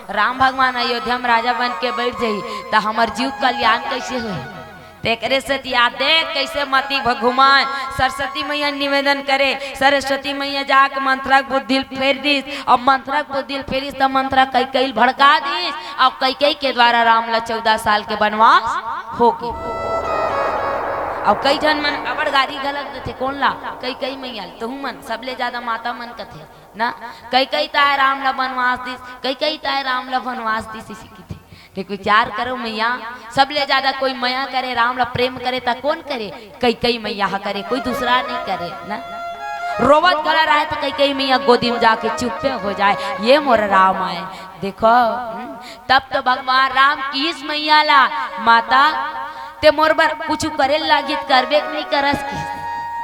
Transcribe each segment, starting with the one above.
राम भगवान अयोध्या में राजा बन के बैठ जाई तो हमार जीव कल्याण कैसे हुई। तेरे से याद देख कैसे मती घुमाए। सरस्वती मैया निवेदन करे, सरस्वती मैया जाके मंत्रक बुद्धि फेर दीस। अब मंत्रक बुद्धि फेरिस तो मंत्रक कई कई भड़का दीस। अब कई कई के द्वारा राम ला 14 साल के वनवास हो गए। अब कई जन मन अबड़ गाड़ी गलत थे कौन ला कई कई मैया तो मन सबले ज्यादा माता मन कथे ना। कई कई ताय राम ला वनवास दीस, कई कई ताय राम ला वनवास दीस इसी की थे। ठीक विचार करो मैया सबले ज्यादा कोई मैया करे राम ला प्रेम करे ता कौन करे? कई कई मैया करे, कोई दूसरा नहीं करे ना। रोवत खड़ा रहे तो कई कई मैया गोदी में जाके चुप हो जाए, ये मोर राम आए। देखो तब तो भगवान राम की इस मैया ला माता ते मोर बर कुछ करे लागित करबे नहीं करस की।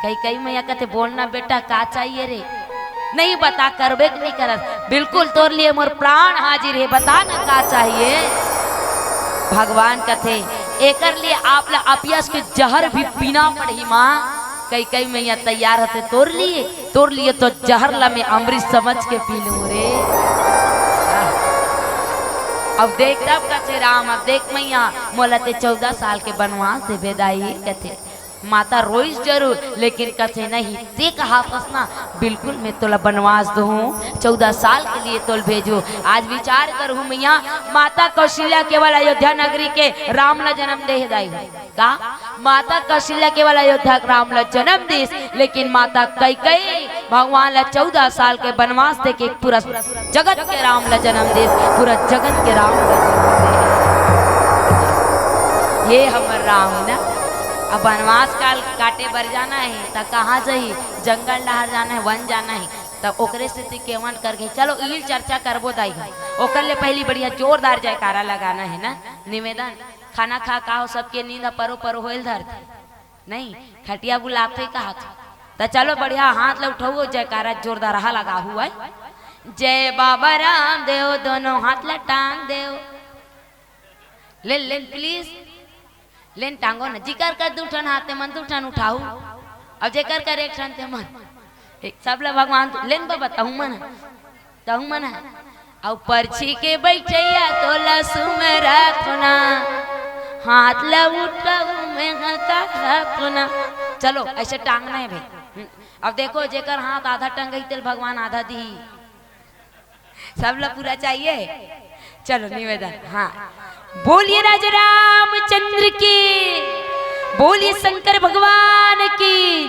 कई कई मैया कहते बोलना बेटा का चाहिए रे, नहीं बता करबे नहीं करस। बिल्कुल तोर लिए मोर प्राण हाजिर है, बता ना का चाहिए। भगवान कथे एकर लिए आप ला अपियस के जहर भी पीना पड़ी माँ। कई कई मैया तैयार होते तोर लिए तो जहर ला मैं अमृत समझ के पी लूं रे। अब देख तब कथे राम, अब देख मैया मोलते 14 साल के वनवास से बेदाई कथे। माता रोइस जरूर लेकिन कथे नहीं ते कहा फसना बिल्कुल मैं तोला वनवास दूँ 14 साल के लिए तोल भेजू। आज विचार करूँ मैया माता कौशल्या केवल अयोध्या नगरी के राम ला जन्म दे दाई का। माता कौशल्या केवल अयोध्या राम ला जन्म दे, लेकिन माता कई कई भगवान ला 14 साल के वनवास दे के पूरा जगत के राम ला जन्म दे, पूरा जगत के राम ला जन्म दे। ये हमर राम है ना। अब वनवास काल काटे बर जाना है तो कहाँ जाही? जंगल डहर जाना है, वन जाना है। तब ओकरे से केवन करके चलो इल चर्चा करबो दाई। ओकर ले पहली बढ़िया जोरदार जयकारा लगाना है ना। निवेदन खाना खा का हो सबके नींद परो परो होल धर नहीं खटिया बुलाते कहा तो चलो बढ़िया हाथ ला उठाओ जयकारा जोरदार रहा लगा हुआ है। जय बाबा राम देव दोनों हाथ ला टांग देव। लेन प्लीज लेन टांगो ना। जिकर कर दू ठन हाथ मन दू ठन उठाऊ। अब जेकर कर एक ठन ते मन सब ला भगवान लेन बाबा तहु मन है। और परछी के बैठैया तोला सुमेरा खुना हाथ ला उठाऊ मैं खुना। चलो ऐसे टांगना है भाई। अब देखो जेकर हाथ आधा टंगई तेल भगवान आधा दी। सब ला पूरा चाहिए। चलो निवेदन हाँ बोलिए राजा रामचंद्र की, बोलिए शंकर भगवान की,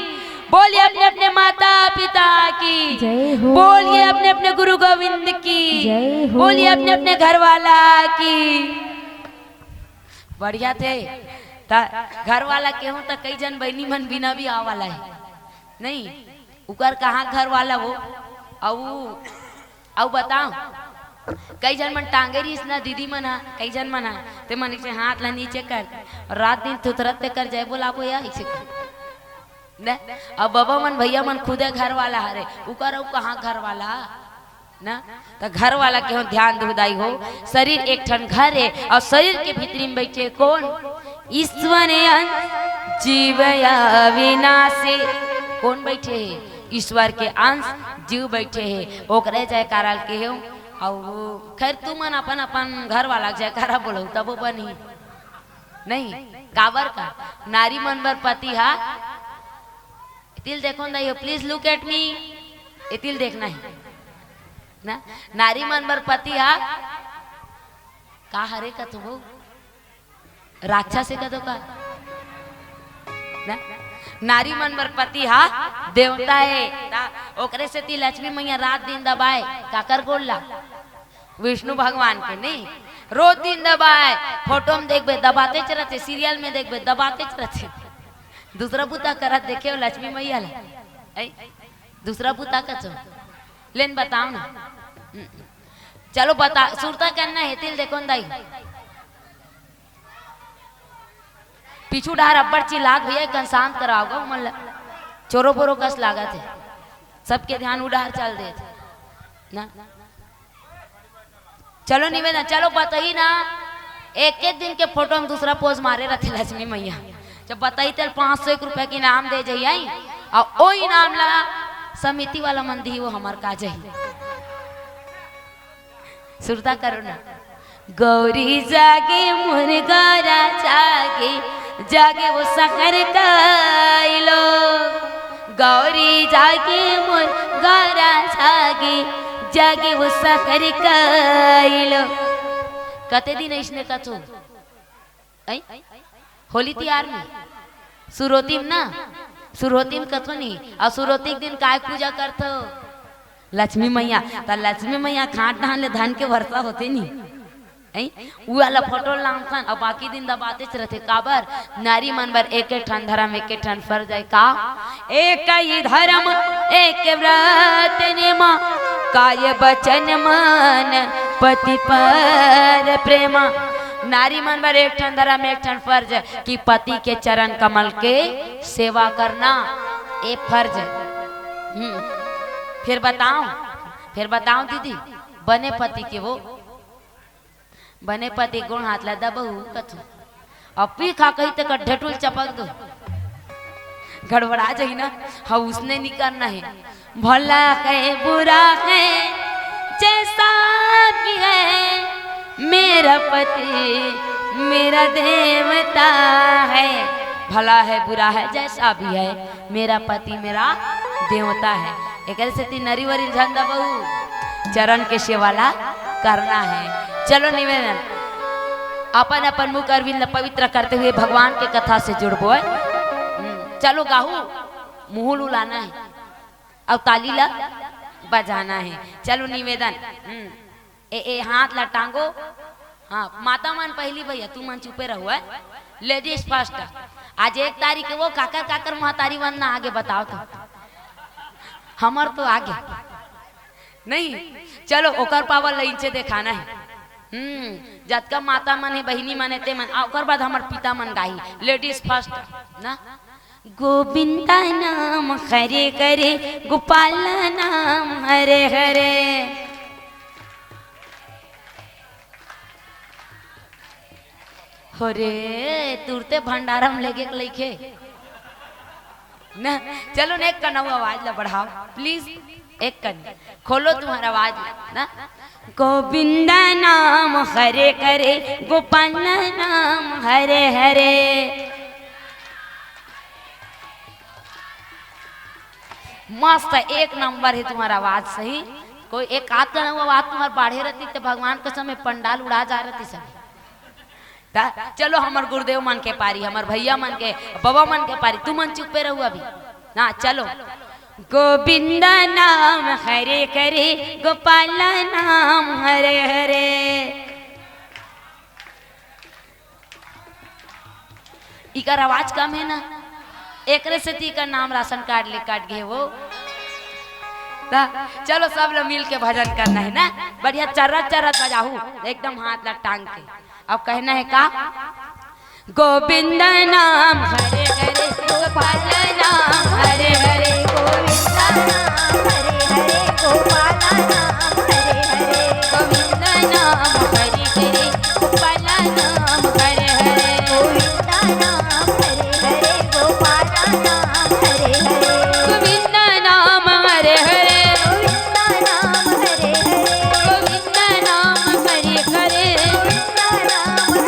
बोलिए अपने अपने माता पिता की, बोलिए अपने अपने गुरु गोविंद की, बोलिए अपने अपने घर वाला की। बढ़िया थे घर वाला के हूँ तो कई जन बहनी मन बिना भी आ वाला है नहीं। उकर कहाँ घर वाला वो औ बताओ कई जन मन टांगे रहीस ना दीदी मना कई जन मना ते मन से हाथ ला नीचे कर और रात दिन तुतरत ते कर जाए बोला को या ऐसे न। अब बाबा मन भैया मन खुदे घर वाला हरे उकर कहाँ घर वाला ना। तो घर वाला के हो ध्यान दुदाई हो। शरीर एक ठन घर है और शरीर के भीतरी में बैठे कौन? ईश्वर जीव अविनाशी। कौन बैठे है? ईश्वर के अंश जीव बैठे है। ओकरे जयकारा के हो। और खैर तू मन अपन अपन घर वाला जयकारा बोलो तब बनी नहीं काबर का नारी मन बर पति हा तिल देखो नहीं हो। Please look at me. तिल देखना है ना। नारी मन बर पति हा का हरे का तुम राक्षस से कदो का ना। नारी मन बर पति हा देवता है। ओकरे से ती लक्ष्मी मैया रात दिन दबाए काकर गोल्ला विष्णु भगवान के नहीं रोज दिन दबाए। फोटो में देखबे दबाते चलते, सीरियल में देखबे दबाते चलते। दूसरा पुता करत देखे हो लक्ष्मी मैया ला दूसरा पुता कचो लेन बताओ ना। चलो बता सुरता करना है तिल देखो दाई पीछू डार अब्बड़ चिल्लात भैया कन शांत कराओगे मन चोरो बोरो कस लागत है। सबके ध्यान उड़ार चल दे ना। चलो निवेदन चलो बताई ना। एक एक दिन के फोटो में दूसरा पोज मारे रखे लक्ष्मी मैया। जब बताई तेल 501 रुपए के इनाम दे जाइए और ओ इनाम ला समिति वाला मंदी वो हमार का जाही सुरता करो ना। गौरी जागे मुर्गारा जागे जागे वो सकर काइलो, गौरी जागे मुर्गारा जागे जागे वो सकर काइलो। कते दिन इसने कथो होली तिहार में सुरोतीम ना, सुरोतीम कथो नहीं और सुरोती दिन काय पूजा करथो लक्ष्मी मैया। तो लक्ष्मी मैया खाट नहान ले धान के वर्षा होते नहीं वो वाला फोटो लांगथन और बाकी दिन दबाते रहते काबर नारी मन बर एक ठन धर्म एक ठन फर्ज है का एक ही धर्म एक व्रत नेमा काय बचन मन पति पर प्रेमा। नारी मन बर एक ठन धर्म एक ठन फर्ज कि पति के चरण कमल के सेवा करना ए फर्ज। फिर बताऊं दीदी बने पति के वो बने पति गुण हाथ ला दबहू कथू और पी खा कही तक ढेटुल चपक दो गड़बड़ा जाही ना। हाँ उसने नहीं करना है भला है बुरा है जैसा भी है मेरा पति मेरा देवता है। भला है बुरा है जैसा भी है मेरा पति मेरा देवता है। एक से नरी वरी झंडा बहू चरण के सेवाला करना है। चलो निवेदन अपन अपन मुख अरविंद पवित्र करते हुए भगवान के कथा से जुड़बो। चलो गाहू मुँह लुलाना है और ताली ला बजाना है। चलो निवेदन ए हाथ ला टांगो। हाँ माता मन पहली भैया तू मन चुपे रहो है। लेडीज फर्स्ट आज 1 तारीख वो काकर काकर महतारी वंदना आगे बताओ तो हमार तो आगे नहीं। चलो ओकर पावर लाइन से दिखाना है। जतका माता मन है बहिनी मन है ते मन ओकर बाद हमार पिता मन गाही लेडीज फर्स्ट ना। गोविंदा नाम हरे करे गोपाल नाम हरे हरे। होरे तुरते भंडारम लेके लेके ना। चलो ना एक कनऊ आवाज ला बढ़ाओ प्लीज एक कन खोलो तुम्हारा आवाज ना। गोविंदा नाम हरे करे गोपाल नाम हरे हरे। मस्त एक नंबर है तुम्हारा आवाज सही। कोई एक आध का आवाज तुम्हारा बाढ़े रहती तो भगवान के समय पंडाल उड़ा जा रही सब। चलो हमार गुरुदेव मन के पारी हमार भैया मन के बाबा मन के पारी तू मन चुपे रहू अभी ना। चलो गोविंदा नाम हरे करे गोपाल नाम हरे हरे। इकर आवाज कम है ना एक से ती का नाम राशन कार्ड ले काट गए वो। चलो सब लोग मिल के भजन करना है ना बढ़िया चर्रत चर्रत बजाहू एकदम हाथ लग टांग के। अब कहना है का गोविंदा नाम हरे हरे गोपाल नाम हरे हरे गोविंदा नाम हरे हरे गोपाल नाम हरे हरे गोविंदा नाम हरे हरे गोपाल नाम हरे हरे गोविंदा नाम हरे हरे गोपाल नाम हरे हरे गोविंदा नाम हरे हरे गोविंदा नाम हरे हरे गोविंदा नाम हरे हरे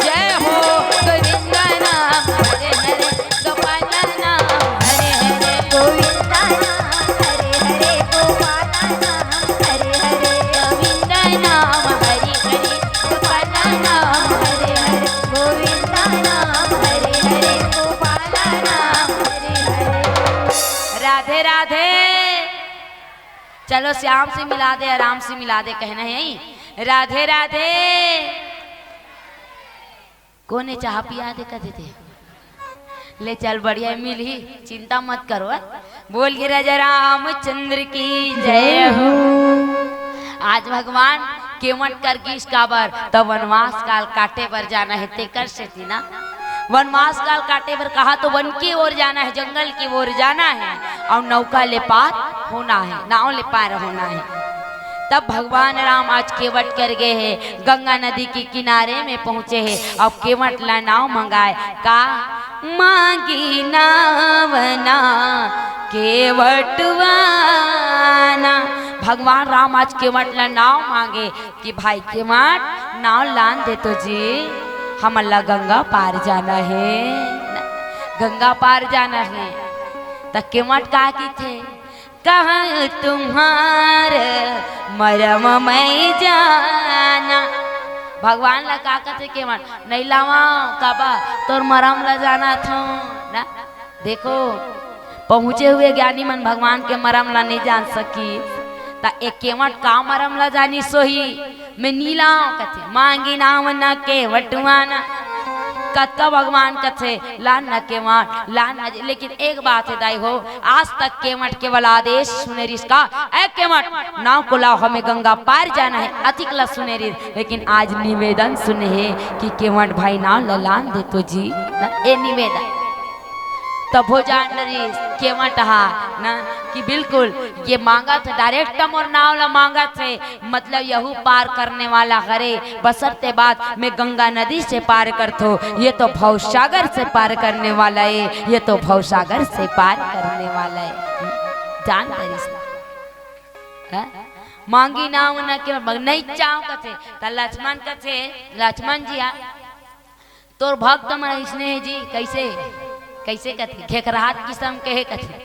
जय हो गोविंदा नाम हरे हरे गोपाल नाम हरे हरे गोविंदा नाम हरे हरे गोपाल नाम हरे हरे गोविंदा नाम हरे हरे गोपाल नाम हरे हरे गोविंदा नाम हरे हरे गोपाल नाम हरे हरे। राधे राधे। चलो श्याम से मिला दे आराम से मिला दे कहना है यही राधे राधे। कोने चाह पिया दे कर देते ले चल बढ़िया मिल ही चिंता मत करो है? बोल के राजा रामचंद्र की जय हो। आज भगवान केवट कर गीस काबर तो वनवास काल काटे पर जाना है तेकर से थी ना। वनवास काल काटे पर कहा तो वन की ओर जाना है जंगल की ओर जाना है और नौका ले पार होना है नाव ले पार होना है। तब भगवान राम आज केवट कर गए हैं गंगा नदी के किनारे में पहुंचे हैं और केवट ला नाव मंगाए का मांगी नावना केवटवाना। भगवान राम आज केवट ला नाव मांगे कि भाई केवट नाव लान दे तो जी हमला गंगा पार जाना है, गंगा पार जाना है। तो केवट का की थे कहाँ तुम्हारे मरम मैं जाना। भगवान ला का कहते केवट नहीं लावा काबा तोर मरम ला जाना था ना। देखो पहुँचे हुए ज्ञानी मन भगवान के मरम ला नहीं जान सकी। ता एक केवट का मरम ला जानी सोही मैं नीला कथे मांगी नाम न केवटवाना। कत्ता भगवान कथे लान न केवट लान न। लेकिन एक बात है दाई हो, आज तक केवट केवल आदेश सुने रिश्का ए केवट नाव को लाओ हमें गंगा पार जाना है अतिकला सुने री। लेकिन आज निवेदन सुने है कि केवट भाई नाव लान दे तो जी ए निवेदन। तब हो जान केवट हा ना कि बिल्कुल ये मांगा था डायरेक्ट मोर नाव ला मांगा थे मतलब यहू पार करने वाला हरे बसरते बाद मैं गंगा नदी से पार कर थो। ये तो भवसागर से पार करने वाला है, ये तो भवसागर से पार करने वाला है। जान मांगी नाव न के नहीं चाव कथे त लक्ष्मण कथे लक्ष्मण जी तोर भक्त मन इसने जी कैसे कैसे कथे घेखराहट किस्म के कथे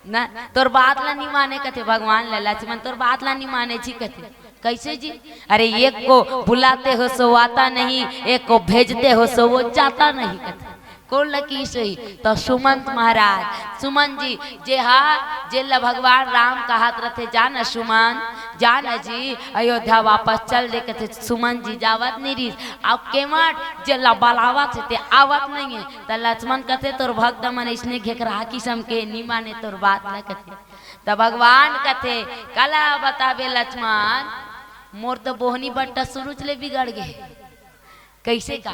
ना तोर बात ला नहीं माने कथे भगवान ला लक्ष्मण तोर बात ला नहीं माने जी कथे कैसे जी। अरे एक को बुलाते हो सो आता नहीं, एक को भेजते हो सो वो जाता नहीं कथे कौन लकी सही। तो सुमंत महाराज सुमन जी जे हा जे ला भगवान राम कहत रथे जान सुमन जान जी अयोध्या वापस चल दे कथे सुमन जी जावत नहीं रही। अब केवट जे ला बलावत थे आवत नहीं है। तो लक्ष्मण कथे तोर भक्त मन इसने घेकरा किस्म के नहीं माने तोर बात ला कथे। तो भगवान कथे कला बताबे लक्ष्मण मोर तो बोहनी बट्टा सुरुच ले बिगड़ गए कैसे का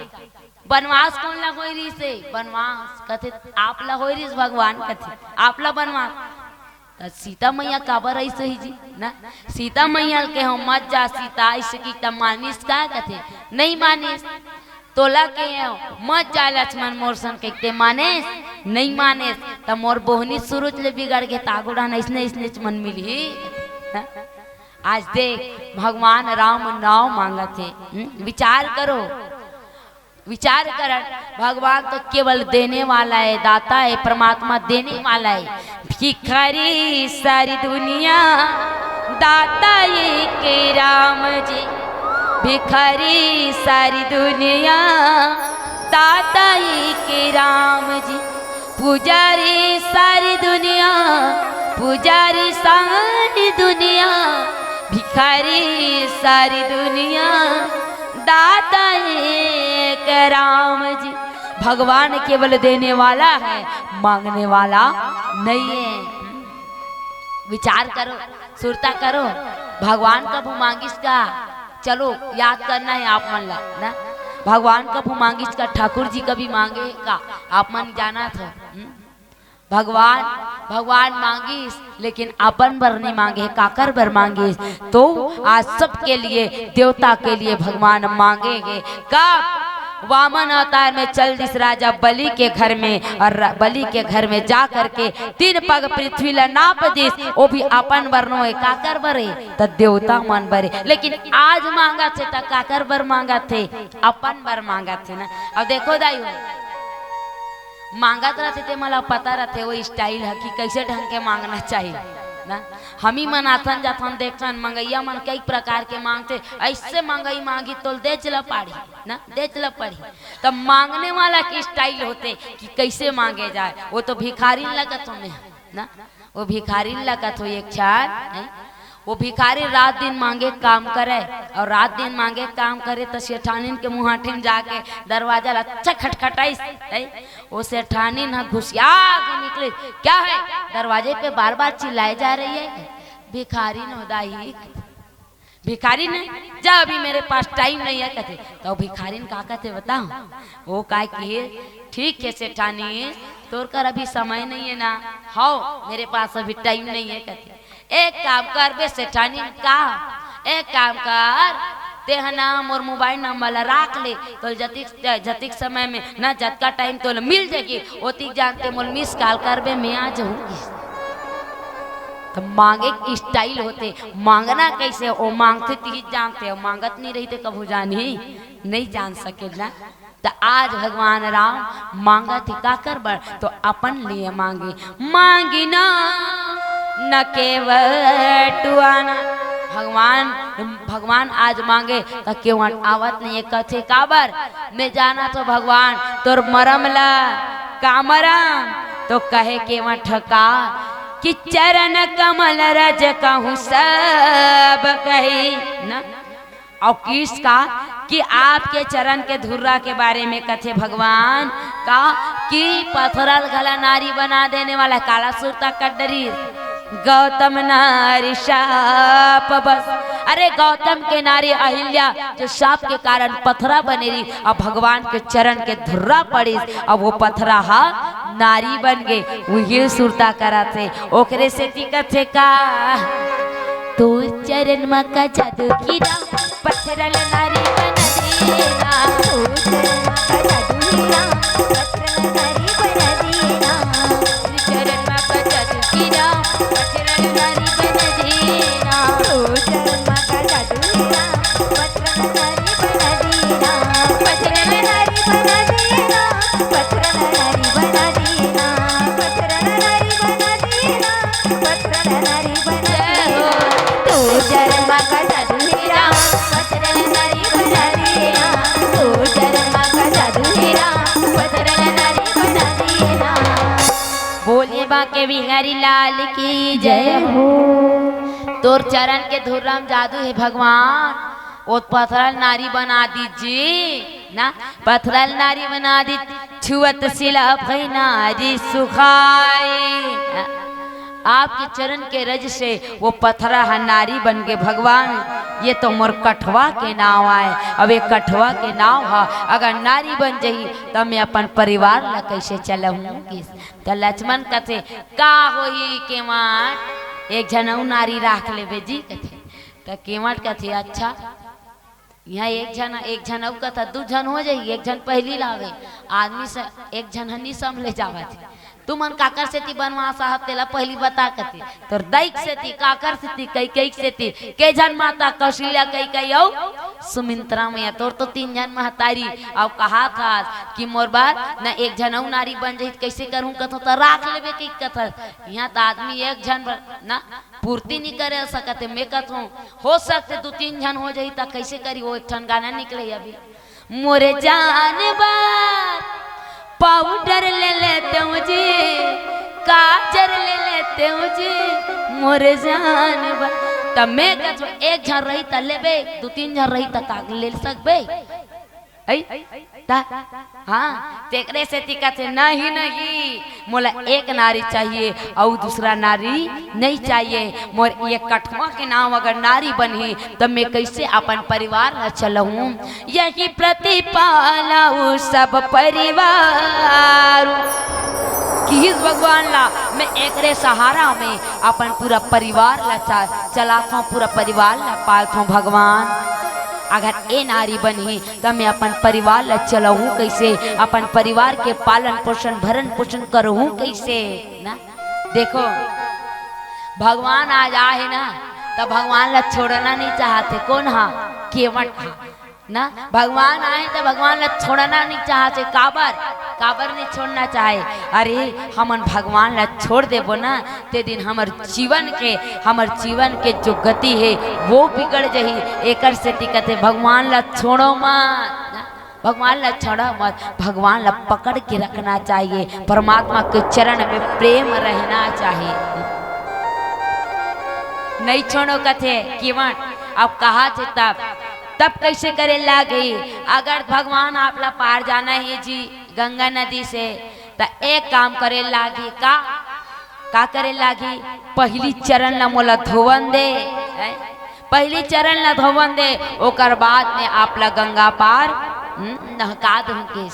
बनवास कौन ला होई रही से बनवास कथे आप ला होई रही भगवान कथे आप ला बनवास। सीता मैया काबर ऐसे ही जी ना सीता मैया के हम मत जा सीता ऐसे की तब मानिस का कथे नहीं मानिस तोला के मत जा लक्ष्मण मोर सन के माने नहीं माने तब मोर बोहनी सुरुच ले बिगड़ के तागुड़ा इसने इसने मन मिली। आज देख भगवान राम नाव मांगा थे विचार करो विचार कर भगवान तो केवल देने वाला है दाता है परमात्मा देने वाला है। भिखारी सारी दुनिया दाता ये के राम जी भिखारी सारी दुनिया दाता ये के राम जी पुजारी सारी दुनिया पुजारी सारी दुनिया भिखारी सारी दुनिया दाता एक राम जी। भगवान केवल देने वाला है मांगने वाला नहीं है। विचार करो सुरता करो भगवान कब मांगिस का चलो याद करना है आप मन ला ना भगवान कब मांगिस का ठाकुर जी कभी मांगे का आप मन जाना था। भगवान भगवान मांगिस लेकिन अपन बर नहीं मांगे काकर बर मांगे। तो आज सबके लिए देवता के लिए भगवान मांगेंगे। कब वामन अवतार में चल दिस राजा बलि के घर में और बलि के घर में जा करके 3 पग पृथ्वी ला नाप दिस वो भी अपन बर नो काकर बरे त देवता मन बरे। लेकिन आज मांगा थे त काकर बर मांगा थे अपन बर मांगा थे ना। अब देखो दाई मांगत रहते थे मला पता रहते वो स्टाइल है कि कैसे ढंग के मांगना चाहिए ना। हम ही मनाथन जाथन देखन मंगैया मन कई प्रकार के मांगते ऐसे मंगई मांगी तो दे चला पाड़ी ना दे चला पड़ी। तब मांगने वाला की स्टाइल होते कि कैसे मांगे जाए। वो तो भिखारी लगत हो ना वो भिखारी लगत हो एक क्षण वो भिखारी रात दिन मांगे काम करे और रात दिन मांगे काम करे तो सेठानीन के मुहाठे में जाके दरवाजा अच्छा खटखटाइस वो सेठानीन घुसिया के निकले क्या है दरवाजे पे बार बार चिल्लाए जा रही है। भिखारी नौदाही भिखारी ने जा अभी मेरे पास टाइम नहीं है कहते। तो भिखारी का कहते बताओ वो का ठीक है सेठानी तोर कर अभी समय नहीं है ना हाँ मेरे पास अभी टाइम नहीं है कहते। एक काम कर बे सेठानी का एक काम कर तेहना मोर मोबाइल नंबर राख ले तो जतिक समय में ना जतका टाइम तो मिल जाएगी ओतिक जानते मोर मिस कॉल कर बे मैं आ जाऊंगी। तो मांगे के स्टाइल होते, मांगना कैसे वो मांगते ती जानते हो, मांगत नहीं रही तो कभू जानी नहीं जान सके ना। तो आज भगवान राम मांगा थी का कर बर तो अपन लिए मांगे, मांगी ना न केवटुआना। भगवान आज मांगे तो क्यों आवत नहीं कथे काबर मैं जाना तो भगवान तोर मरम ला कामरम तो कहे के ठका कि चरण कमल रज कहूँ सब कही ना। और किसका कि आपके चरण के धुर्रा के बारे में कथे भगवान का कि पथरल गला नारी बना देने वाला काला सुरता कटरी गौतम नारी शाप बस। अरे गौतम के नारी अहिल्या जो शाप के कारण पथरा बने रही, अब भगवान के चरण के धुर्रा पड़ी, अब वो पथरा हा नारी बन गए। वही सुरता करा थे ओकरे से दिक्कत है का तो चरण में का जादू कीरा पथरल नारी बना देना, तो चरण में का जादू कीरा पथरल नारी बना देना, चरण में का जादू कीरा पथरल नारी बना देना, तो चरण में का जादू कीरा पथरल नारी बना देना, पथरल नारी बना देना, पथरल नारी बना देना, पथरल नारी बना देना, पथरल नारी बना देना, तो चरण में का जादू कीरा पथरल नारी बना देना, तो चरण में का जादू कीरा पथरल नारी बना देना। बोले बाके बिहारी लाल की जय हो। तोर चरण के धुर्रम जादू है भगवान, वो पथरल नारी बना दीजिए ना, पथरल नारी बना दी छुअत सिला भई नारी सुखाई। आपके चरण के रज से वो पथरा है नारी बन गए भगवान। ये तो मोर कठवा के नाव आए, अब एक कठवा के नाव है अगर नारी बन जाही तो मैं अपन परिवार ला कैसे चलूँगी। तो लक्ष्मण कथे का होई केवट एक जनऊ नारी राख ले जी कथे। तो केवट कथे अच्छा यहाँ एक जन अब कथा दू जन हो जाई, एक जन पहली लावे आदमी से एक जन हनी संभले जावा थी। तू मन काकर से ती बनवा साहब तेला पहली बता कती तोर दैक से ती काकर से ती कई कई से ती के जन माता कौशल्या कई कई औ सुमित्रा मैया तोर तो 3 जन महतारी। अब कहा था कि मोर बात न एक जनऊ नारी बन जाई कैसे करूं कथो तो राख लेबे की कथा। यहाँ तो आदमी एक जन ना पूर्ति नहीं करे सकते, मैं कहूँ हो सकते 2-3 जन हो जाई तो कैसे करी। वो एक ठन गाना निकले अभी मोरे जानवर पाउडर ले लेते हूँ जी, काजर ले लेते हूँ जी मोरे जानवर। तब मैं कहूँ एक जन रही तो लेबे 2-3 जन रही तो का ले सकबे हाँ तेरे से कहते नहीं नहीं मोला एक नारी चाहिए और दूसरा नारी नहीं चाहिए। मोर ये कठवा के नाम अगर नारी बनी तो मैं कैसे अपन परिवार न चलूं। यही प्रतिपाला सब परिवार कि भगवान ला मैं एकरे सहारा में अपन पूरा परिवार ला चलाता हूँ, पूरा परिवार ला पालता हूँ। भगवान अगर ए नारी बनी तो मैं अपन परिवार ला चलाऊँ कैसे, अपन परिवार के पालन पोषण भरण पोषण करूँ कैसे ना। देखो भगवान आज आए ना तो भगवान ला छोड़ना नहीं चाहते। कौन हा केवट हा ना, भगवान आए तो भगवान ला छोड़ना नहीं चाहते। काबर नहीं छोड़ना चाहे। अरे हमन भगवान ला छोड़ देबो ना ते दिन हमर जीवन के जो गति है वो बिगड़ जही। एकर से कहते भगवान ला छोड़ो मत, भगवान ला छोड़ो मत, भगवान ला पकड़ के रखना चाहिए। परमात्मा के चरण में प्रेम रहना चाहिए। नहीं छोड़ो कथे केवट अब कहा थे तब कैसे करे लागी। अगर भगवान आपला पार जाना है जी गंगा नदी से तो एक काम करे लागी का करे लागी पहली चरण ला मोला धोवन दे, पहली चरण ला धोवन दे ओकर बाद में आपला गंगा पार नहका दूंगी।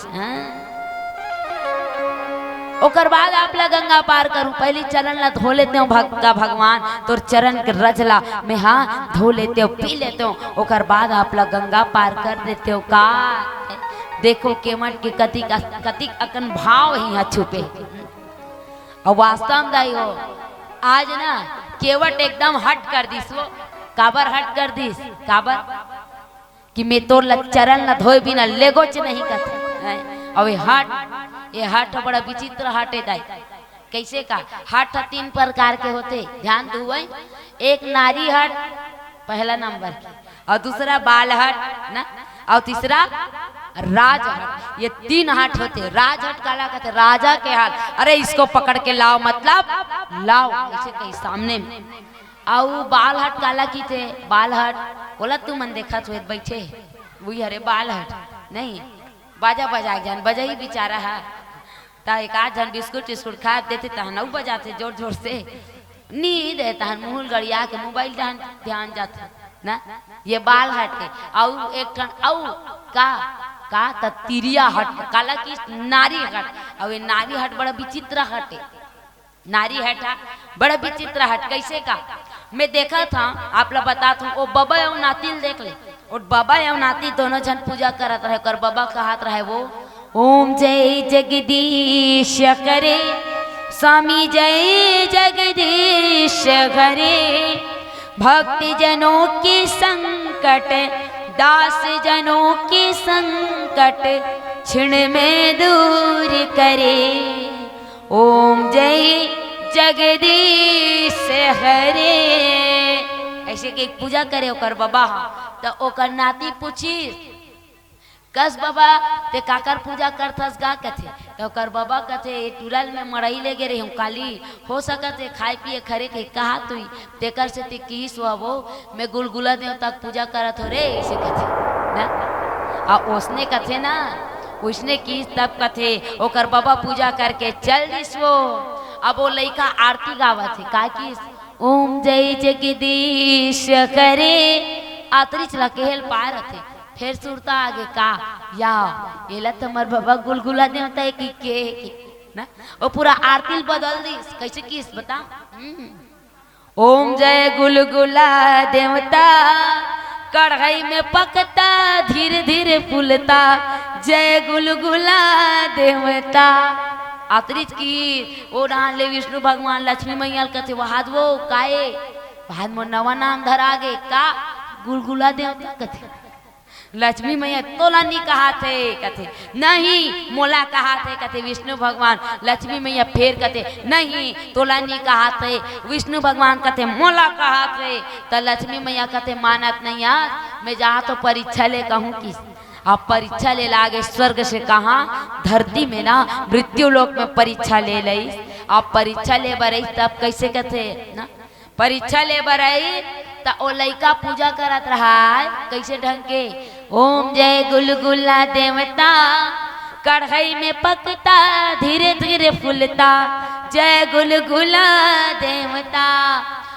ओकर बाद आपला गंगा पार करूं, पहली चरण ला धो लेते हो भगवान तोर चरण के रजला में हाँ धो लेते हो पी लेते हो। ओकर बाद आपला गंगा पार कर देते हो का। देखो केवट के कतिक अकन भाव ही यहाँ छुपे और वास्तव में दाई हो आज ना केवट एकदम हट कर दिस वो काबर हट कर दिस काबर कि मैं तोर चरण न धोए बिना लेगोच नहीं करते अब ये हट बड़ा विचित्र हटे दाई कैसे का हट 3 प्रकार के होते ध्यान दुए एक नारी हट पहला नंबर की और दूसरा बाल हट ना और तीसरा राज हट ये 3 हट होते राज हट काला कहते राजा के हाथ अरे इसको पकड़ के लाओ मतलब लाओ ऐसे कहीं सामने में आउ बाल हट काला की थे बाल हट बोला तू मन देखा तो बैठे वही अरे बाल हट नहीं बाजा बजा जान बजा ही बेचारा है ता एक आध जन बिस्कुट टिस्कुट खा देते तहन बजाते जोर जोर से नींद है तहन मुंह गड़िया के मोबाइल ध्यान जाते ना ये बाल हट के आउ एक आउ का तिरिया हट काला की नारी हट और ये नारी हट बड़ा विचित्र हटे नारी हट बड़ा विचित्र हट कैसे का मैं देखा था आप लोग बता था वो बाबा और नाती देख ले और बाबा और नाती दोनों जन पूजा करत रहे कर बाबा का हाथ रहे वो ओम जय जगदीश करे स्वामी जय जगदीश करे भक्ति जनों के संकट दास जनों के संकट क्षण में दूर करे ओम जय जगदीश हरे ऐसे के पूजा करे ओकर बाबा तो ओकर नाती पूछी कस बाबा ते काकर पूजा करथस गा कथे तो ओकर बाबा कथे टूरल में मड़ई ले गे रही हूँ काली हो सकत है खाए पिए खरे के कहा तुई तेकर से ते की सुहावो मैं गुलगुला देव तक पूजा करत हो रे ऐसे कथे ना आ उसने कथे ना उसने की तब कथे ओकर बाबा पूजा करके चल दिस वो अब वो लइका आरती गावत है का की ओम जय जगदीश करे आतरी चला के हेल पार थे फिर सुरता आगे का या ये तुम्हार बाबा गुलगुला दे होता है कि के ना वो पूरा आरती बदल दी कैसे किस बता ओम जय गुलगुला देवता कढ़ाई में पकता धीरे धीरे फूलता जय गुलगुला देवता आतरिच की वो डाल ले विष्णु भगवान लक्ष्मी मैया कथे वहाद वो काए बाद में नवा नाम धरा गे का गुलगुला देवता कथे लक्ष्मी मैया तोला नहीं कहा थे कथे नहीं मोला कहा थे कथे विष्णु भगवान लक्ष्मी मैया फेर कथे नहीं तोला नहीं कहा थे विष्णु भगवान कथे मोला कहा थे तो लक्ष्मी मैया कथे मानत नहीं यार मैं जहाँ तो परीक्षा ले कहूँ किस आप परीक्षा ले लागे स्वर्ग से कहा धरती में ना मृत्यु लोक में परीक्षा ले लई आप परीक्षा ले बरई तब कैसे कथे ना परीक्षा ले बरई तो ओ लइका पूजा करत रहा कैसे ढंग के ओम जय गुलगुला देवता कढ़ाई में पकता धीरे धीरे फूलता जय गुलगुला देवता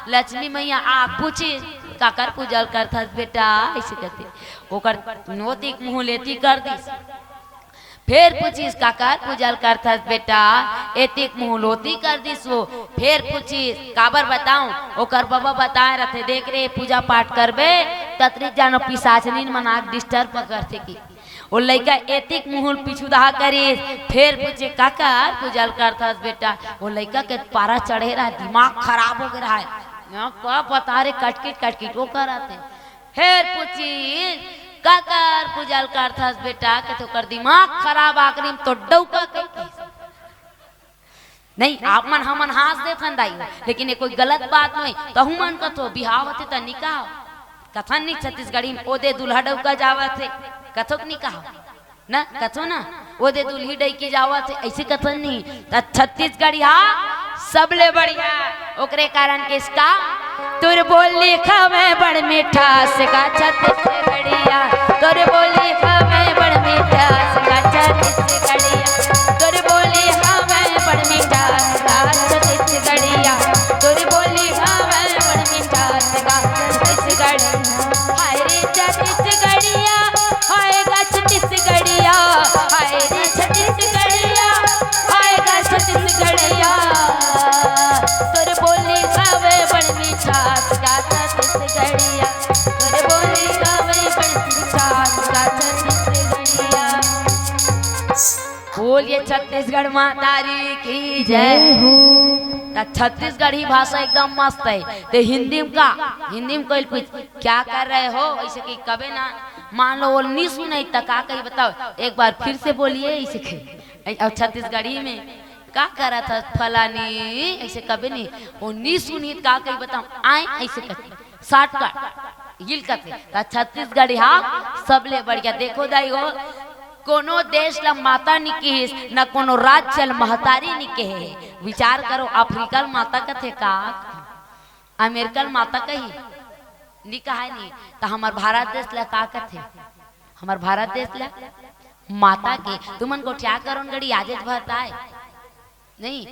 लक्ष्मी मैया आप पूछी काकर पूजल करता बेटा ऐसे कहते ओकर नोती मुँह लेती कर दी फिर पूछीस काकर पूजल करथस बेटा एतिक मुँह लोती कर दिस वो फिर पूछीस काबर बताऊं ओकर बाबा बताए रहते देख रे पूजा पाठ करबे तत्री जानो पिशाचनीन मनाक डिस्टर्ब करते की वो लइका एतिक मुँह पिछुदा करीस फिर पूछे काकर पूजल करथस बेटा वो लइका के पारा चढ़े रहा दिमाग खराब हो गया है क्या पता रे कटकिट वो कराते फिर पूछी काकर पूजल करथस बेटा के तो कर दिमाग खराब आकरी तो डौका के नहीं आप मन हमन हाथ दे थंदाई लेकिन ये कोई गलत बात नहीं तहु मन कथो बिहाव होते त निकाह कथन नहीं छत्तीसगढ़ी में ओदे दुल्हा डौका जावत है कथो निकाह ना कथो ना ओदे दुल्ही डई के जावत है ऐसे कथन नहीं त छत्तीसगढ़ी हा सबले बढ़िया ओकरे कारण किसका तुर बोली खावे बड़ मीठा सगा छत्तीसगढ़िया तुर बोली खावे बड़ मीठा सगा छत्तीसगढ़िया तुर बोली खावे बड़ मीठा सगा छत्तीसगढ़िया तुर बोली खावे बड़ मीठा सगा छत्तीसगढ़िया हाय रे छत्तीसगढ़िया हाय गा छत्तीसगढ़िया हाय रे छत्तीसगढ़िया हाय गा छत्तीसगढ़िया तुर बोली खावे बड़ मीठा सगा छत्तीसगढ़िया तुर बोली खावे बड़ मीठा सगा छत्तीसगढ़िया बोलिए छत्तीसगढ़ माता की जय हो। छत्तीसगढ़ी भाषा एकदम मस्त है। तो हिंदी में कोई पूछ क्या कर रहे हो ऐसे कि कभी ना मान लो वो नहीं सुने तो का कही बताओ, एक बार फिर से बोलिए ऐसे कही। और छत्तीसगढ़ी में का करा था फलानी ऐसे कभी नहीं, वो नहीं सुनी का कही बताओ आए ऐसे कहते शॉर्टकट गिल कहते। छत्तीसगढ़ी हाँ सबले बढ़िया। देखो दाई हो कोनो देश ला माता निकेश न कोनो राज्य ला महतारी निके है। विचार करो अफ्रीका माता कथे का अमेरिका माता कही नहीं कहा नहीं, तो हमार भारत देश ला का कथे, हमार भारत देश ला माता के तुमन को क्या करो गड़ी आदेश भरता है नहीं,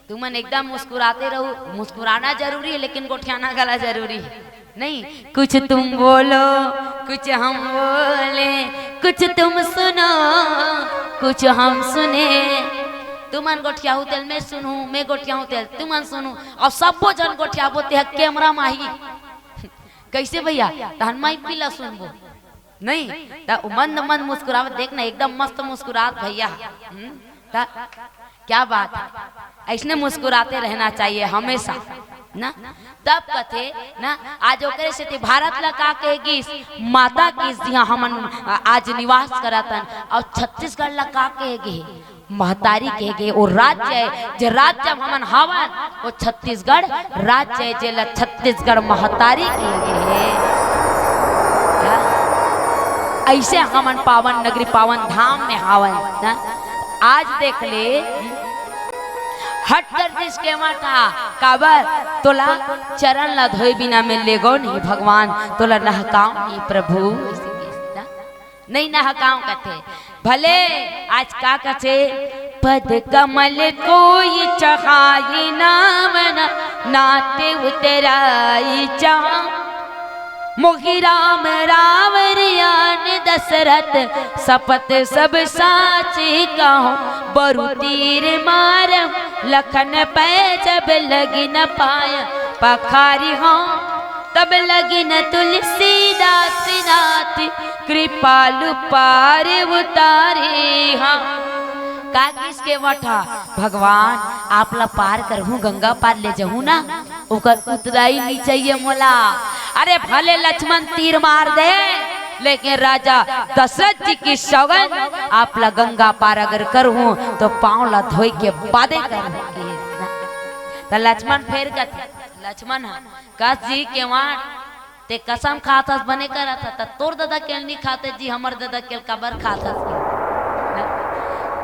तुमन एकदम मुस्कुराते रहो। मुस्कुराना जरूरी है लेकिन गोठियाना गला जरूरी है नहीं। कुछ तुम बोलो कुछ हम बोले, कुछ तुम सुनो कुछ हम सुने। तुमन गोठिया हो तेल मैं सुनू, मैं गोठिया हूँ तेल तुमन सुनू, और सबो जन गोठिया बोते है कैमरा माही कैसे भैया तहन माई पीला सुनबो नहीं। तो मंद मंद मुस्कुरावत देखना एकदम मस्त मुस्कुरात भैया। क्या बात है, ऐसने मुस्कुराते रहना चाहिए हमेशा ना। तब कथे ना आज ओकरे से भारत ला का कहेगी माता की यहाँ हमन आज निवास करतन, और छत्तीसगढ़ ला का कहेगी महतारी कहेगे। वो राज्य है जो राज्य हमन हवन वो छत्तीसगढ़ राज्य है जेला छत्तीसगढ़ महतारी कहेगे। ऐसे हमन पावन नगरी पावन धाम में हवन ना। आज देख ले हट कर जिसके माता काबर तोला चरण ला धोए बिना में लेगो नहीं भगवान, तोला नहकाओ नहीं प्रभु नहीं नहकाओ कथे। भले आज का कथे पद कमल कोई चढ़ाई नाम नाते उतराई चाह मोहि राम रावरियान दशरथ सपत सब साची कहो। बरु तीर मार लखन पै जब लगी न पाय पखारी हो, तब लगी न तुलसीदास नाथ कृपालु पार उतारे। हाँ का किसके वठा भगवान आप ला पार करहूँ गंगा पार ले जाऊँ ना, उकर उतराई नहीं चाहिए मोला। अरे भले लक्ष्मण तीर मार दे लेकिन राजा दशरथ जी की सौगन आप ला गंगा पार अगर करूँ तो पाँव ला धोई के बादे कर। तो लक्ष्मण फेर कथे लक्ष्मण कस जी के वहाँ ते कसम खाता बने करा था तोर दादा के नहीं खाते जी हमर दादा के कबर खाता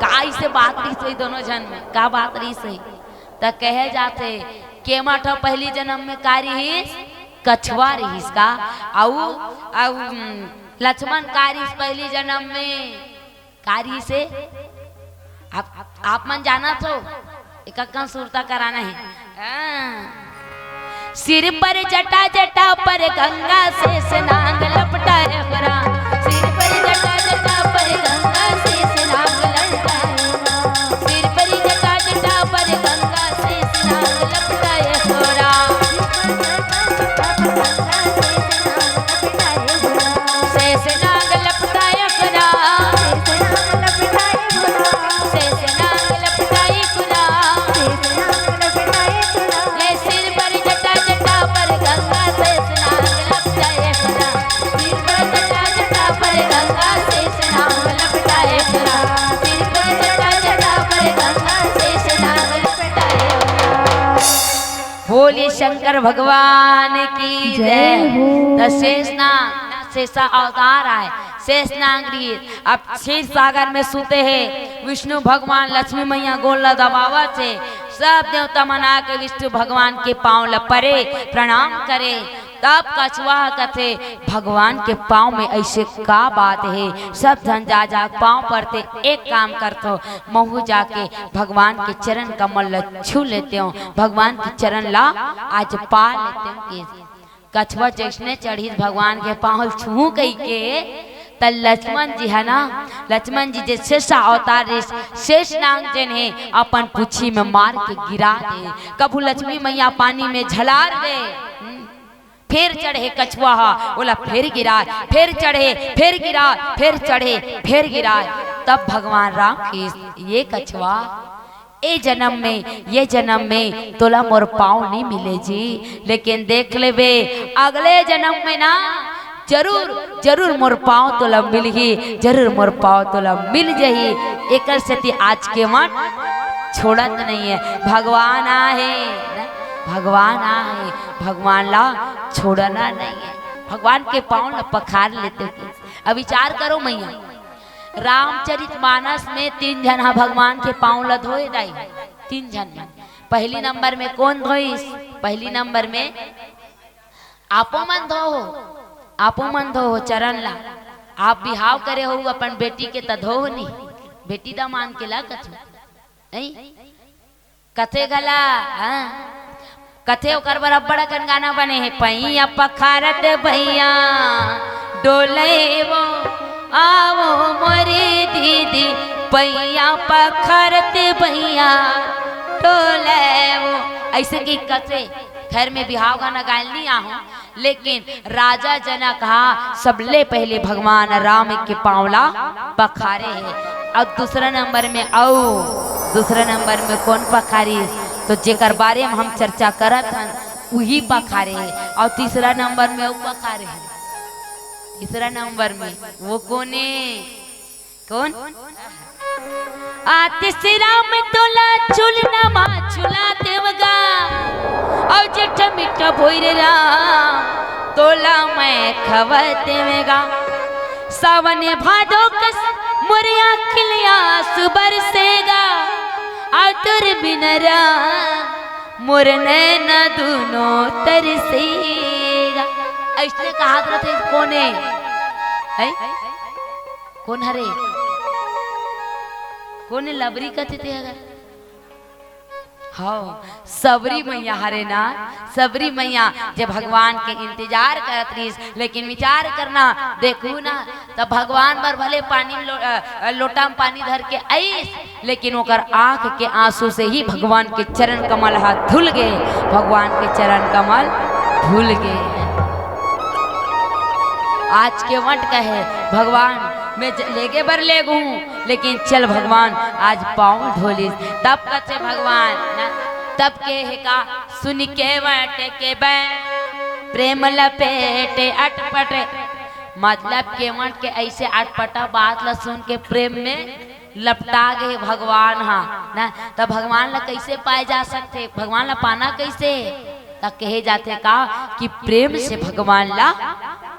का से बात रही सही दोनों जन में का बात रही सही। तो कहे जाते के माठो पहली जन्म में का रहीस कछुआ रहीस का, आउ लक्ष्मण का रहीस पहली जन्म में कारी से आप मन जाना तो एक सुरता कराना है। सिर पर जटा जटा पर गंगा से स्नान लपटाए हरा, सिर पर जटा जटा पर गंगा से स्नान लपटाए, सिर पर जटा जटा पर गंगा से स्नान लपटाए हरा, से स्नान लपटाए हरा, से स्नान लपटाए हरा, ले सिर पर जटा जटा पर गंगा से स्नान लपटाए हरा, सिर पर जटा जटा पर गंगा से स्नान लपटाए हरा, सिर पर जटा जटा पर गंगा से स्नान लपटाए हरा। बोले शंकर भगवान की जय। तो शेषनाग शेषा अवतार आए शेषनाग अब क्षीर सागर में सूते हैं विष्णु भगवान लक्ष्मी मैया गोला दबावा से सब देवता मना के विष्णु भगवान के पांव लपरे प्रणाम करे। तब कछुआ कथे भगवान के पांव में ऐसे का बात है, सब धन जा जा पांव पड़ते एक काम करते हो महू जाके भगवान के चरण कमल छू लेते हो, भगवान के चरण ला आज पा लेते हो। कछुआ जैसने चढ़ी भगवान के पांव छू कही के त लक्ष्मण जी है ना, लक्ष्मण जी जैसे अवतार शेषनाग जन है अपन पुछी में मार के गिरा दे, कभू लक्ष्मी मैया पानी में झलार दे, फिर चढ़े कछुआ बोला फिर गिरा, फिर चढ़े फिर गिरा, फिर चढ़े फिर गिरा। तब भगवान राम की ये कछुआ ए जन्म में ये जन्म में तोला मोर पाँव नहीं मिले जी, लेकिन देख ले बे अगले जन्म में ना जरूर जरूर मोर पाँव तोला मिल ही, जरूर मोर पाँव तोला मिल जही। एक से आज के मत छोड़त नहीं है, भगवान आहे भगवान आहे, भगवान ला छोड़ना नहीं है, भगवान के पाँव ला पखार लेते। अब विचार करो मैया, रामचरितमानस में 3 जन भगवान के पाँव ला धोए दाई, 3 जन। पहली नंबर में कौन धोइस? पहली नंबर में आपो मन धो, आपो मन धो चरण ला। आप बिहाव करे हो अपन बेटी के तधो नहीं, बेटी दा मान के ला कछु नहीं कथे गला। हाँ कथे ओकर बराबर कन गाना बने है, पैया पखारत भैया डोले वो आवो मोरे दीदी, पैया पखारत भैया डोले वो। ऐसे की कथे खैर में बिहाव गाना गायल नहीं आहूं, लेकिन राजा जना कहा सबले पहले भगवान राम के पावला पखारे है। और दूसरा नंबर में दूसरा नंबर में कौन पखारी? तो जेकर बारे में हम चर्चा करत हन वही पखारे है। और तीसरा नंबर में वो पखारे है, तीसरा नंबर में वो कोने कौन? तीसरा में तोला चुलना मा चुला देवगा, और जेठ मीठा भोइरे राम तोला मैं खबर देवेगा। सावन भादो कस मुरिया खिलिया सुबर सेगा, और तुर बिनरा मुरने न दोनों तरसेगा। ऐसे कहा थे कोने है? कौन हरे कोने लबरी कहते थे अगर? हाँ सबरी मैया हरे ना, सबरी मैया जब भगवान के इंतजार करत रही, लेकिन विचार करना देखू ना तब भगवान बर भले पानी लोटा में पानी धर के आईस, लेकिन ओकर आंख के आंसू से ही भगवान के चरण कमल हाथ धुल गए, भगवान के चरण कमल धुल गए। आज के वट कहे भगवान मैं लेगे बर ले गूँ, लेकिन चल भगवान आज पाँव धोलिस। तब कथे भगवान ना, तब के है का सुन के वट के बैन प्रेम लपेटे अटपटे, मतलब के वट के ऐसे अटपटा बात ला सुन के प्रेम में लपटा गए भगवान। हाँ ना, तब भगवान ला कैसे पाए जा सकते? भगवान ला पाना कैसे? तब कहे जाते का कि प्रेम से भगवान ला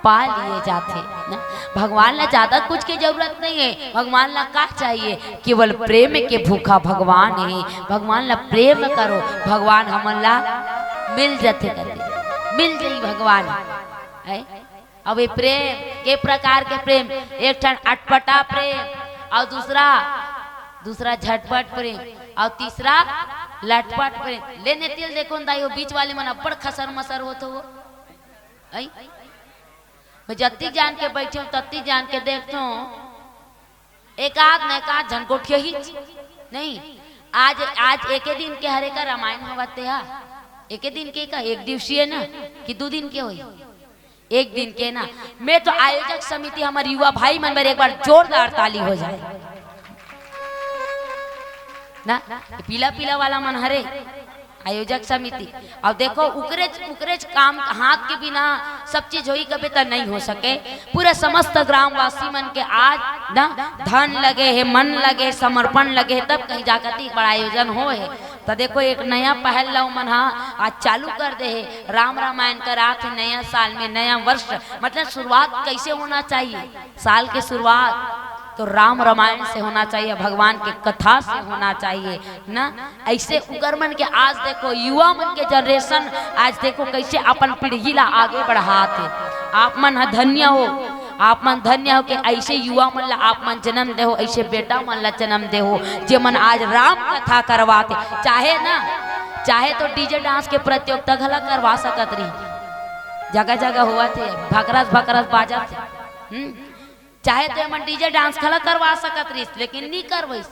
पा लिए जाते ना। भगवान ला ज्यादा कुछ की जरूरत नहीं है, भगवान ला का चाहिए? केवल प्रेम के भूखा भगवान है। भगवान ला प्रेम करो, भगवान हमन ला मिल जाते, करते मिल जाई भगवान है। अब ये प्रेम के प्रकार के प्रेम, एक ठन अटपटा प्रेम, और दूसरा झटपट प्रेम, और तीसरा लटपट प्रेम। लेने तेल देखो दाई बीच वाले मन बड़ खसर मसर होत हो। जत्ती जान के बैठे तत्ती जान के देखो, एक आध न एक आध झनकोठिया ही नहीं। आज एक दिन के हरे का रामायण होते है, एक दिन के का एक दिवसीय ना कि 2 दिन के होई? एक दिन के ना। मैं तो आयोजक समिति हमारे युवा भाई मन में एक बार जोरदार ताली हो जाए ना। पीला पीला वाला मन हरे आयोजक समिति। अब देखो उकरेज काम हाथ के बिना सब चीज होई कभी तो नहीं हो सके। पूरे समस्त ग्रामवासी मन के आज ना धन लगे है, मन लगे, समर्पण लगे है, तब कहीं जाकर बड़ा आयोजन हो है। तो देखो एक नया पहल लो मन आज चालू कर दे है, राम रामायण करा थे नया साल में, नया वर्ष मतलब शुरुआत कैसे होना चाहिए? साल की शुरुआत तो राम रामायण से होना चाहिए, भगवान के कथा से होना चाहिए ना। ऐसे उगर मन के आज देखो युवा मन के जनरेशन आज देखो कैसे अपन पीढ़ी ला आगे बढ़ाते। आप मन धन्य हो, आप मन धन्य हो कि ऐसे युवा मन ला आप मन जन्म दे हो, ऐसे बेटा मन ला जन्म दे हो जे मन आज राम कथा करवाते। चाहे तो डीजे डांस के प्रतियोगिता घला करवा सकत रही, जगह जगह हुआ थे भकरस बाजा थे। चाहे तो मन डीजे डांस खला करवा सकत रही, लेकिन नहीं करवैस।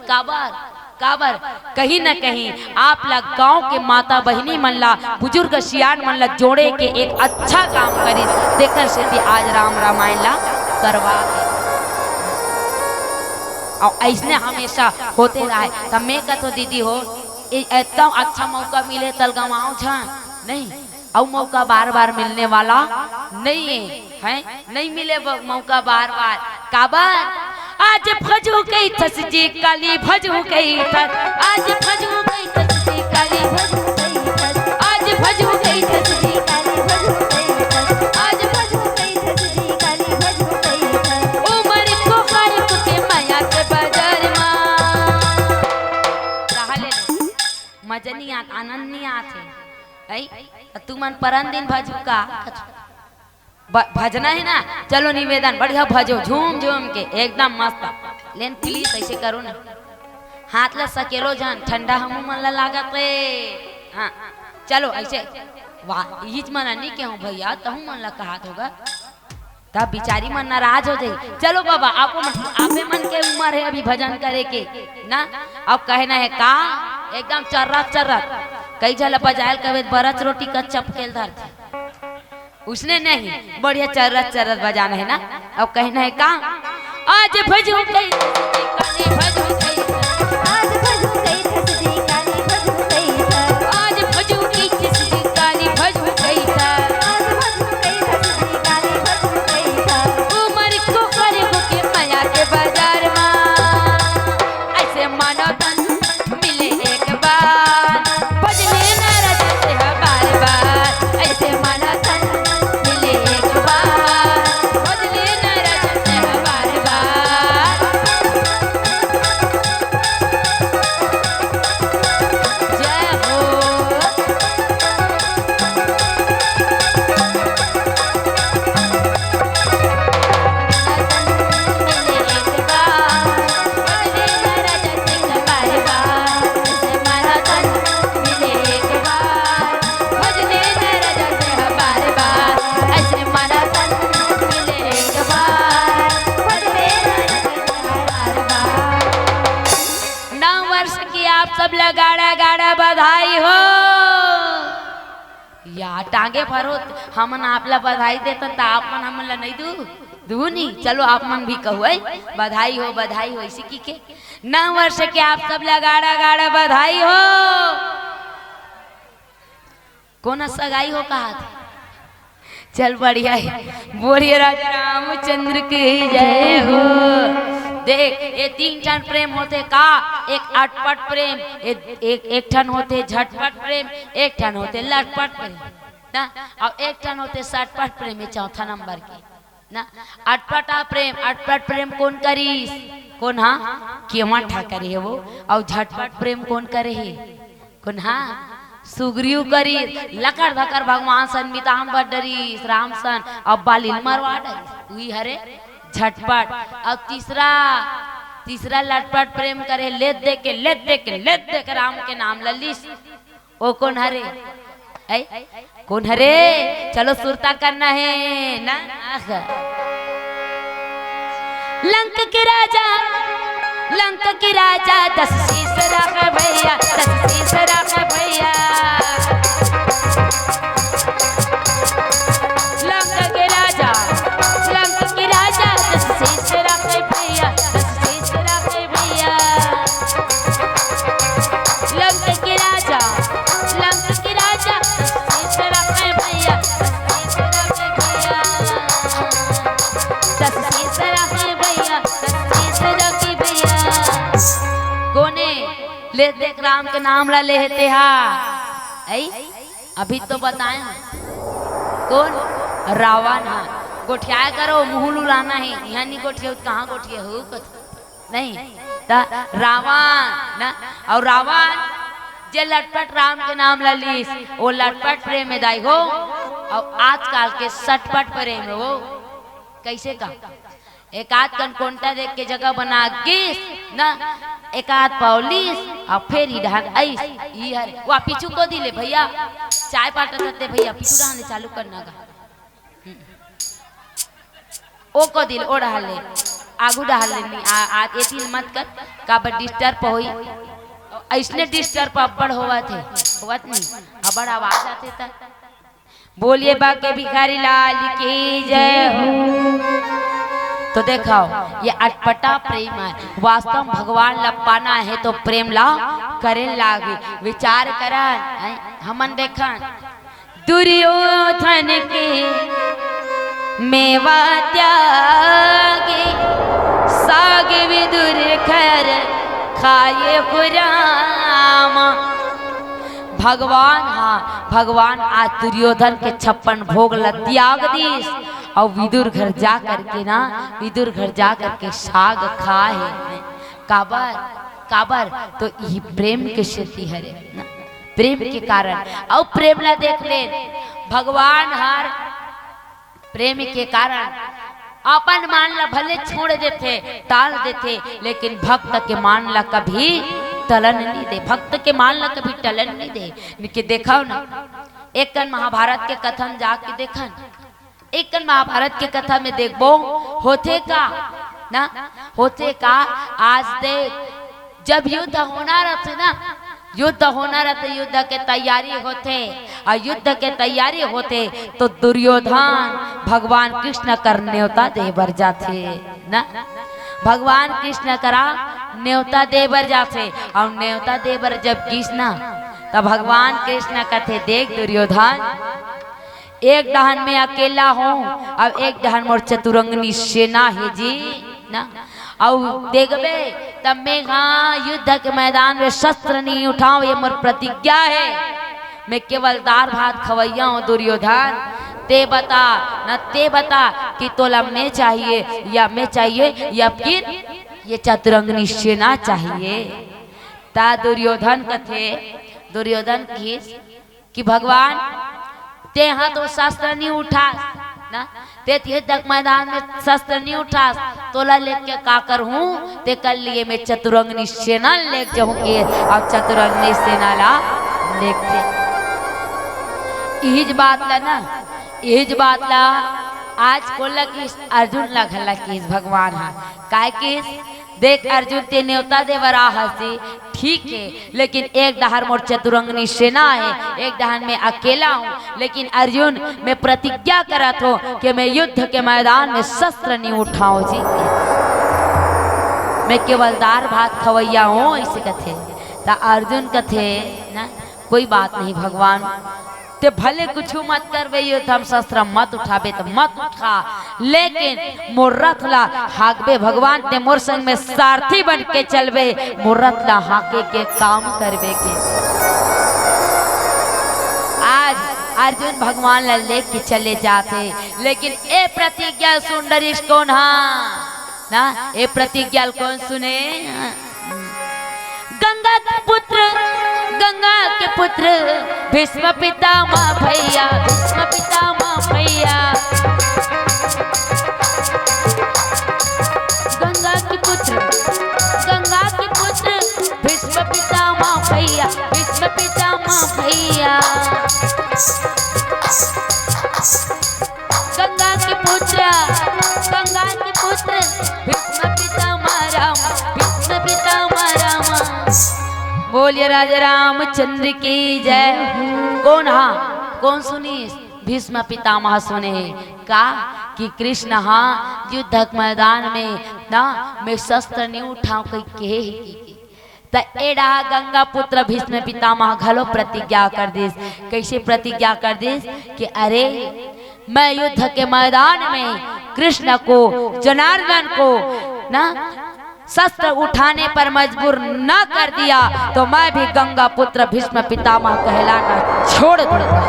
काबर कहीं न कहीं आप लग गांव के माता बहिनी मन ला, बुजुर्ग सियान मन ला जोड़े के एक अच्छा काम करी, देकर से आज राम रामायण ला करवा। और ऐसने हमेशा होते रहे। तब मैं कथो दीदी हो इतना अच्छा मौका मिले तल गवाओ छा नहीं, और मौका बार बार मिलने वाला नहीं है, नहीं मिले मौका बार बार। काबर आज भजू गई थस जी काली भजू गई थस, आज भजू गई थस जी काली भजू गई थस, आज भजू गई थस जी काली भजू गई थस, आज भजू गई थस जी काली भजू गई थस। उमर को खाए के माया के बाजार में रहले मजा नहीं आत, आनंद नहीं आते है। तू मन परन दिन भजू का भजना है ना, चलो निवेदन बढ़िया भजो झूम झूम के एकदम मस्त। लेन प्लीज ऐसे करो ना, हाथ ला सकेलो जान ठंडा हम मन ला लागत रे। हाँ चलो ऐसे वाह हिच मना नहीं के हूँ भैया तहु मन ला कहा होगा तब बिचारी मन नाराज हो जाए। चलो बाबा आपको आपे मन के उम्र है अभी भजन करे के ना, अब कहना है का एकदम चर्रत चर्रत कई जल बजायल कवे बरत रोटी का चपकेल धर उसने नहीं, बढ़िया चर्रत चर्रत बजाना है ना। अब कहना है का आज भजू गई काली भजू गई, आज भजू गई थी काली भजू गई, आज भजू गई थी काली भजू गई, आज भजू गई थी काली भजू गई। उमर को करे के माया के बाजार में ऐसे मानो तन मिले एक बार, भजने न रजते है बार बार, ऐसे मानो तन मिले एक बार, भजने न रजते है बार बार। जय हो सब लगाड़ा गाड़ा बधाई हो या टांगे भरो हमन आपला बधाई देता तो आप मन हमन ला नहीं दू नहीं। चलो आप मन भी कहो बधाई हो इसी की के 9 वर्ष के आप सब लगाड़ा गाड़ा बधाई हो। कौन सगाई हो कहा था? चल बढ़िया है, बोलिए राजा रामचंद्र की जय हो। देख ये 3 ठन प्रेम होते का, एक अटपट प्रेम, एक ठन होते झटपट प्रेम, एक ठन होते लटपट प्रेम ना, और एक ठन होते सटपट प्रेम, चौथा नंबर के ना। अटपट प्रेम कौन करीस? कौन हाँ केवट ठाकरे है वो। और झटपट प्रेम कौन करे है? कौन हाँ सुग्रीव करी लकर धकर भगवान सन मिताम डरीस राम सन अब बालिल मरवा डरीस वही हरे झटपट। और तीसरा लटपट प्रेम करे ले दे के राम के नाम ललिस ओ कौन हरे कौन हरे? चलो सुरता करना है ना। लंक के राजा 10 शीश रख भैया, 10 शीश रख भैया। लंक के राजा 10 शीश रख भैया, 10 शीश रख भैया। लंक के राजा 10 शीश रख भैया, 10 शीश रख भैया, 10 शीश रख भैया, 10 शीश रख भैया। कोने ले देख राम के नाम ला लेते हा अभी तो बताए कौन रावण है। गोठिया करो मुँह लुलाना है यहाँ नहीं गोठिया कहाँ गोठिया हो नहीं रावण ना। और रावण जे लटपट राम के नाम ला लीस वो लटपट प्रेम में दाई हो। और आजकल के सटपट प्रेम में वो कैसे का एक आध कनकोंटा देख के जगह बना गिस ना, एक आध पौलिस और फिर ही ढाक ऐस ये हरे वो पीछू को दिले भैया चाय पाटा करते भैया पीछू रहने चालू करना का ओ को दिल ओ डाले आगू डाले नहीं आज एती मत कर काबर डिस्टर्ब होई ऐसने डिस्टर्ब अब्बड़ होवत नहीं अब्बड़ आवाज आते था। बोलिए बाके भिखारी लाल की जय हो। तो देखो ये अटपटा प्रेम है। वास्तव में भगवान ला पाना है तो प्रेम ला करे लागे। विचार करन हमन देखन दुर्योधन के मेवा त्यागे साग विदुर खर खाए पुराम। भगवान भगवान आज दुर्योधन के 56 भोग ला त्याग दीस और विदुर घर जा करके ना विदुर घर जा करके साग खाए। काबर काबर तो ये प्रेम के सिद्धि हरे ना, प्रेम के कारण। और प्रेम ला देख ले भगवान हर प्रेम के कारण अपन मान ला भले छोड़ देते टाल देते, लेकिन भक्त के मान ला कभी टलन नहीं दे। भक्त के मान ला कभी टलन नहीं दे। कि देखो ना एक कन महाभारत के कथन जाके देखन, एक कन महाभारत के कथा में देखबो होते का ना होते का। आज देख जब युद्ध होना रहते ना, युद्ध होना रहते, युद्ध के तैयारी होते और युद्ध के तैयारी होते तो दुर्योधन भगवान कृष्ण कर न्योता देवर जाते ना। भगवान कृष्ण करा न्योता देवर जाते और न्योता देवर जब कृष्ण तब भगवान कृष्ण कहते देख दुर्योधन एक डहन में अकेला हूँ अब एक डहन मोर चतुरंगनी सेना है जी ना। और देखबे तब मैं हाँ युद्ध के मैदान में शस्त्र नहीं उठाऊं, ये मोर प्रतिज्ञा है। मैं केवल दाल भात खवैया हूँ दुर्योधन। ते बता न ते बता कि तोला मैं चाहिए या फिर ये चतुरंगनी सेना चाहिए। ता दुर्योधन कथे दुर्योधन कि भगवान ते हाँ तो शस्त्र नहीं उठा ना, ते तक मैदान में शस्त्र नहीं उठा तोला लेके का कर हूँ ते कर लिए मैं चतुरंगनी सेना ले जाऊंगी और चतुरंगनी सेना ला लेके इज बात ला ना इज बात ला आज कोला की अर्जुन ला घला की भगवान हा काय की देख अर्जुन ते न्योता देवरा हसी ठीक है, लेकिन एक डहर मोर चतुरंगनी सेना है, एक डहर में अकेला हूँ। लेकिन अर्जुन मैं प्रतिज्ञा करत हो कि मैं युद्ध के मैदान में शस्त्र नहीं उठाऊं जी, मैं केवल दाल भात खवैया हूँ ऐसे कथे। ता अर्जुन कथे ना कोई बात नहीं भगवान ते भले कुछ मत करबे युद्ध हम शस्त्र मत उठाबे तो मत उठा, लेकिन मोर रथ ला हाकबे भगवान ते मोर संग में सारथी बन के चलबे, मोर रथ ला हाके के काम करबे के। आज अर्जुन भगवान ला लेके चले जाते, लेकिन ए प्रतिज्ञा सुंदरीश कौन हा ना ए प्रतिज्ञा कौन सुने गंगा के पुत्र भीष्म पितामह भैया भीष्म पितामह भैया गंगा के पुत्र भीष्म पितामह भैया भीष्म पितामह भैया गंगा के पुत्र भीष्म पितामह राम भीष्म पितामह राम। बोलिए राजा रामचंद्र की जय। कौन हाँ कौन सुनी भीष्म पितामह सुने का कि कृष्ण हाँ युद्ध मैदान में ना मैं शस्त्र नहीं उठाऊं कही के एडा गंगा पुत्र भीष्म पितामह घलो प्रतिज्ञा कर दिस। कैसे प्रतिज्ञा कर दिस कि अरे मैं युद्ध के मैदान में कृष्ण को जनार्दन को ना शस्त्र उठाने पर मजबूर न कर दिया तो मैं भी गंगा पुत्र भीष्म पितामह कहलाना छोड़ दूंगा।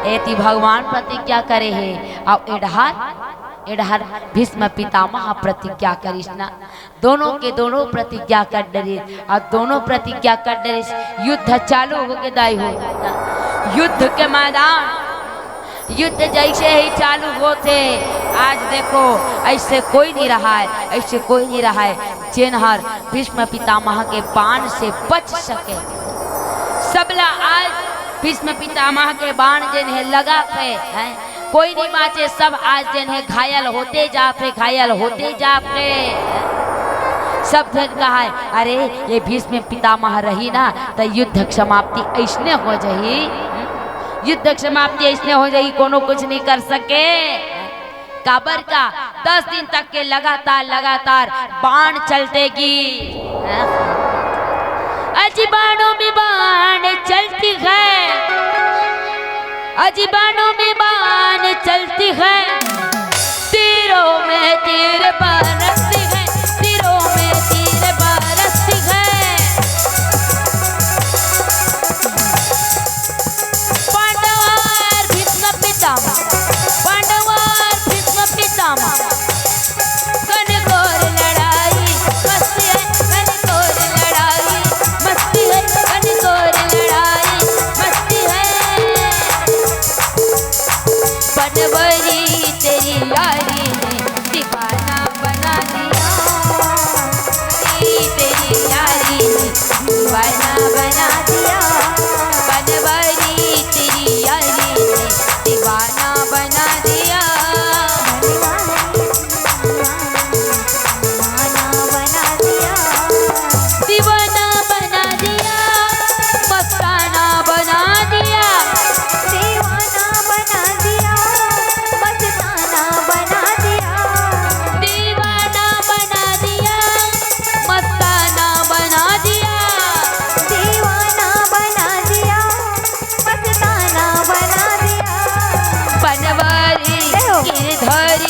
एति भगवान प्रतिज्ञा करे है और एडहर भीष्म पितामह प्रतिज्ञा करिस ना। दोनों के दोनों प्रतिज्ञा कर डरे और दोनों प्रतिज्ञा कर डरे। युद्ध चालू हो के दाई हो युद्ध के मैदान युद्ध जैसे ही चालू होते आज देखो ऐसे कोई नहीं रहा है, ऐसे कोई नहीं रहा है जिनहर भीष्म पितामह के बाण से बच सके। सबला आज भीष्म पितामह के बाण जिन्हें लगा थे हैं कोई नहीं बाँचे, सब आज जिन्हें घायल होते जाते सब जन कहा है अरे ये भीष्म पितामह रही ना तो युद्ध समाप्ति ऐसने हो जाही, युद्ध समाप्ति ऐसने हो जाएगी कोनो कुछ नहीं कर सके। काबर का 10 दिन तक के लगातार बाण चलतेगी। अजी बाणों में बाण चलती है, अजी बाणों में बाण चलती है, तीरों में तीर बरसती है, तीरों में तीर बरसती है। पांडवार भीष्म पितामह, पांडवार भीष्म पितामह, घनघोर लड़ाई मस्ती है, घनघोर लड़ाई मस्ती है, घनघोर लड़ाई मस्ती है। बनवरी तेरी यारी ने दीवाना बना दिया, तेरी यारी ने दीवाना बना दिया, बनवरी तेरी यारी ने दीवाना बना दिया, दीवाना बना दिया, मस्ताना बना दिया, दीवाना बना दिया, मस्ताना बना दिया, दीवाना बना दिया, मस्ताना बना दिया, दीवाना बना दिया, मस्ताना बना दिया। बनवारी गिरधरी